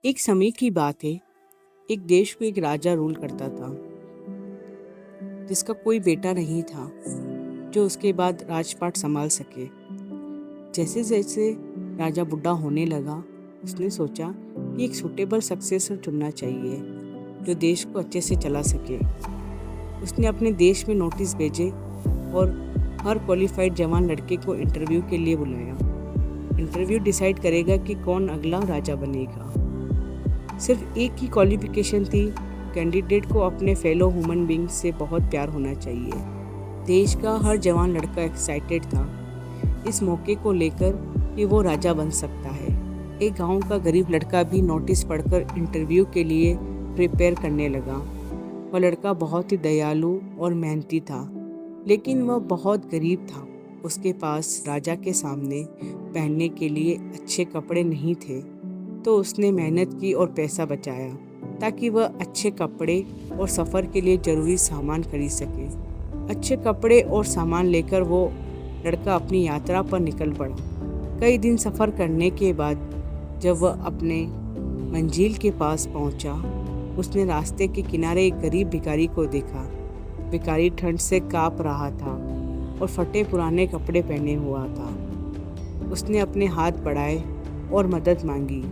एक समय की बात है। एक देश को एक राजा रूल करता था, जिसका कोई बेटा नहीं था जो उसके बाद राजपाट संभाल सके। जैसे जैसे राजा बुढ़ा होने लगा, उसने सोचा कि एक सूटेबल सक्सेसर चुनना चाहिए जो देश को अच्छे से चला सके। उसने अपने देश में नोटिस भेजे और हर क्वालिफाइड जवान लड़के को इंटरव्यू के लिए बुलाया। इंटरव्यू डिसाइड करेगा कि कौन अगला राजा बनेगा। सिर्फ एक ही क्वालिफिकेशन थी, कैंडिडेट को अपने फेलो ह्यूमन बींग से बहुत प्यार होना चाहिए। देश का हर जवान लड़का एक्साइटेड था इस मौके को लेकर कि वो राजा बन सकता है। एक गांव का गरीब लड़का भी नोटिस पढ़कर इंटरव्यू के लिए प्रिपेयर करने लगा। वह लड़का बहुत ही दयालु और मेहनती था, लेकिन वह बहुत गरीब था। उसके पास राजा के सामने पहनने के लिए अच्छे कपड़े नहीं थे, तो उसने मेहनत की और पैसा बचाया ताकि वह अच्छे कपड़े और सफ़र के लिए ज़रूरी सामान खरीद सके। अच्छे कपड़े और सामान लेकर वो लड़का अपनी यात्रा पर निकल पड़ा। कई दिन सफ़र करने के बाद जब वह अपने मंजिल के पास पहुंचा, उसने रास्ते के किनारे एक गरीब भिखारी को देखा। भिखारी ठंड से काँप रहा था और फटे पुराने कपड़े पहने हुआ था। उसने अपने हाथ बढ़ाए और मदद मांगी।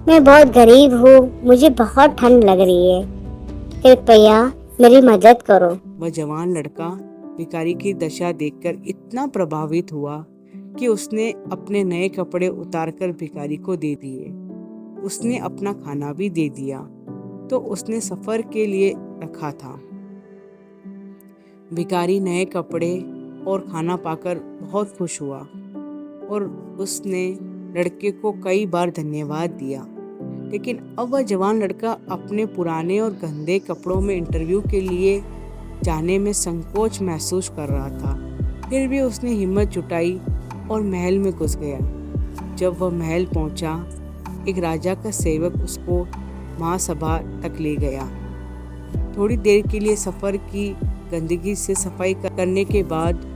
मैं बहुत गरीब हूँ, मुझे बहुत ठंड लग रही है, कृपया मेरी मदद करो। वह जवान लड़का भिखारी की दशा देखकर इतना प्रभावित हुआ कि उसने अपने नए कपड़े उतारकर भिखारी को दे दिए। उसने अपना खाना भी दे दिया तो उसने सफ़र के लिए रखा था। भिखारी नए कपड़े और खाना पाकर बहुत खुश हुआ और उसने लड़के को कई बार धन्यवाद दिया। लेकिन अब वह जवान लड़का अपने पुराने और गंदे कपड़ों में इंटरव्यू के लिए जाने में संकोच महसूस कर रहा था। फिर भी उसने हिम्मत जुटाई और महल में घुस गया। जब वह महल पहुंचा, एक राजा का सेवक उसको महासभा तक ले गया। थोड़ी देर के लिए सफ़र की गंदगी से सफाई करने के बाद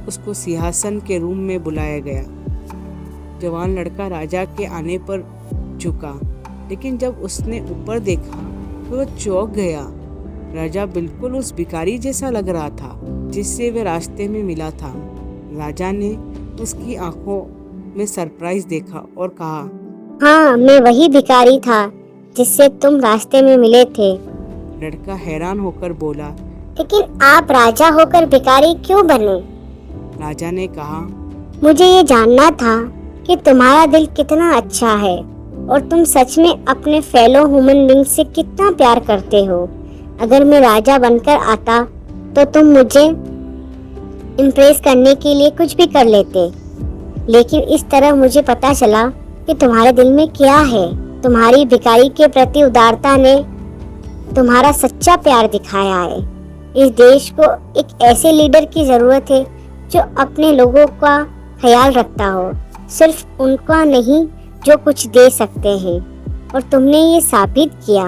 उसको सिंहासन के रूम में बुलाया गया। जवान लड़का राजा के आने पर झुका, लेकिन जब उसने ऊपर देखा तो वह चौंक गया। राजा बिल्कुल उस भिखारी जैसा लग रहा था जिससे वह रास्ते में मिला था। राजा ने उसकी आंखों में सरप्राइज देखा और कहा, हाँ, मैं वही भिखारी था जिससे तुम रास्ते में मिले थे। लड़का हैरान होकर बोला, लेकिन आप राजा होकर भिखारी क्यों बने? राजा ने कहा, मुझे ये जानना था कि तुम्हारा दिल कितना अच्छा है और तुम सच में अपने फेलो ह्यूमन बींग से कितना प्यार करते हो। अगर मैं राजा बनकर आता तो तुम मुझे इम्प्रेस करने के लिए कुछ भी कर लेते, लेकिन इस तरह मुझे पता चला कि तुम्हारे दिल में क्या है। तुम्हारी भिखारी के प्रति उदारता ने तुम्हारा सच्चा प्यार दिखाया है। इस देश को एक ऐसे लीडर की जरूरत है जो अपने लोगों का ख्याल रखता हो, सिर्फ उनका नहीं जो कुछ दे सकते हैं। और तुमने ये साबित किया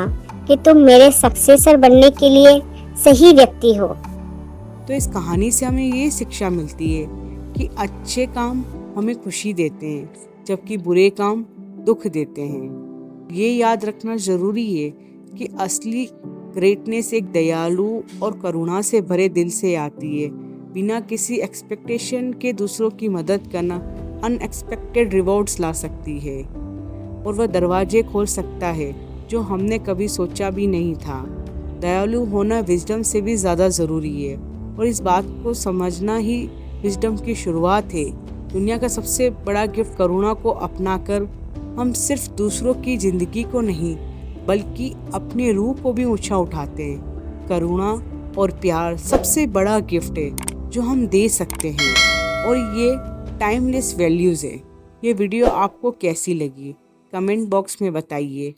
कि तुम मेरे सक्सेसर बनने के लिए सही व्यक्ति हो। तो इस कहानी से हमें ये शिक्षा मिलती है कि अच्छे काम हमें खुशी देते हैं, जबकि बुरे काम दुख देते हैं। ये याद रखना जरूरी है कि असली ग्रेटनेस एक दयालु और करुणा से भरे दिल से आती है। बिना किसी एक्सपेक्टेशन के दूसरों की मदद करना अनएक्सपेक्टेड रिवॉर्ड्स ला सकती है और वह दरवाजे खोल सकता है जो हमने कभी सोचा भी नहीं था। दयालु होना विजडम से भी ज़्यादा ज़रूरी है और इस बात को समझना ही विजडम की शुरुआत है। दुनिया का सबसे बड़ा गिफ्ट करुणा को अपनाकर हम सिर्फ दूसरों की ज़िंदगी को नहीं बल्कि अपने रूह को भी ऊंचा उठाते हैं। करुणा और प्यार सबसे बड़ा गिफ्ट है जो हम दे सकते हैं और ये टाइमलेस वैल्यूज़ है। ये वीडियो आपको कैसी लगी कमेंट बॉक्स में बताइए।